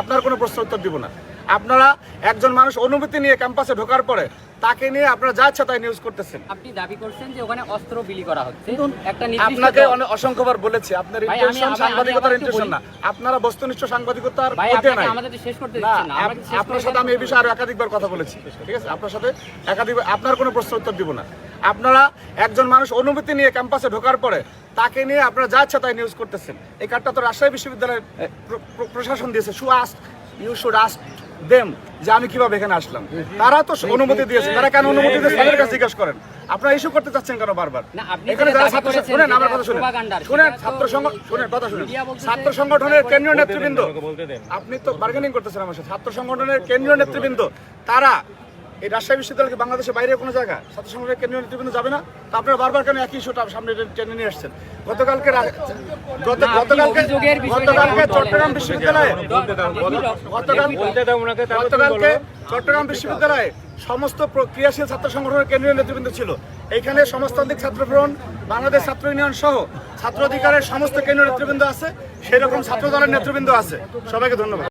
আপনার কোনো প্রশ্ন উত্তর দিব না। আপনারা একজন মানুষ অনুমতি নিয়ে ক্যাম্পাসে ঢোকার পরে তাকে নিয়ে আপনারা যা ইচ্ছা তাই নিউজ করতেছেন। আপনি দাবি করছেন যে ওখানে অস্ত্র বিলি করা হচ্ছে, একটা আপনাকে অনেক অসংখ্যবার বলেছি আপনার ইন্টেনশন সাংবাদিকতার ইন্টেনশন না, আপনারা বস্তুনিষ্ঠ সাংবাদিকতার মধ্যে নাই। আমাদের শেষ করতে দিচ্ছেন না, আপনার সাথে আমি এই বিষয়ে আরো একাধিকবার কথা বলেছি, ঠিক আছে? আপনার সাথে একাধিকবার আপনার কোনো প্রশ্ন উত্তর দিব না। আপনারা একজন মানুষ অনুমতি নিয়ে ক্যাম্পাসে ঢোকার পরে তাকে নিয়ে আপনারা যা ইচ্ছা তাই নিউজ করতেছেন। এই কার্ডটা তো রাজশাহী বিশ্ববিদ্যালয়ের প্রশাসন দিয়েছে। ইউ শুড আস্ক দেম যে আমি কিভাবে এখানে আসলাম। তারা তো অনুমতি দিয়েছে, তারা কেন অনুমতি দিয়েছে তাদের কাছে জিজ্ঞাসা করেন। আপনারা ইস্যু করতে চাচ্ছেন কেন বারবার? এখানে যারা ছাত্র শুনেন, আমার কথা শুনেন, ছাত্র সংগঠনের কেন্দ্রীয় নেতৃবৃন্দ, আপনি তো বার্গেনিং করতেছেন আমার সাথে। ছাত্র সংগঠনের কেন্দ্রীয় নেতৃবৃন্দ তারা এই রাজশাহী বিশ্ববিদ্যালয় বাংলাদেশের বাইরে কোনো জায়গা ছাত্র সংগঠনের কেন্দ্রীয় নেতৃবৃন্দ যাবে না? তো আপনারা বারবার কেন একই ইস্যুটা সামনে টেনে নিয়ে আসছেন? গতকালকে চট্টগ্রাম বিশ্ববিদ্যালয়ে চট্টগ্রাম বিশ্ববিদ্যালয়ে সমস্ত ক্রিয়াশীল ছাত্র সংগঠনের কেন্দ্রীয় নেতৃবৃন্দ ছিল। এইখানে সমাজতান্ত্রিক ছাত্র ফ্রন্ট, বাংলাদেশ ছাত্র ইউনিয়ন সহ ছাত্র অধিকারের সমস্ত কেন্দ্রীয় নেতৃবৃন্দ আছে, সেই রকম ছাত্র দলের নেতৃবৃন্দ আছে। সবাইকে ধন্যবাদ।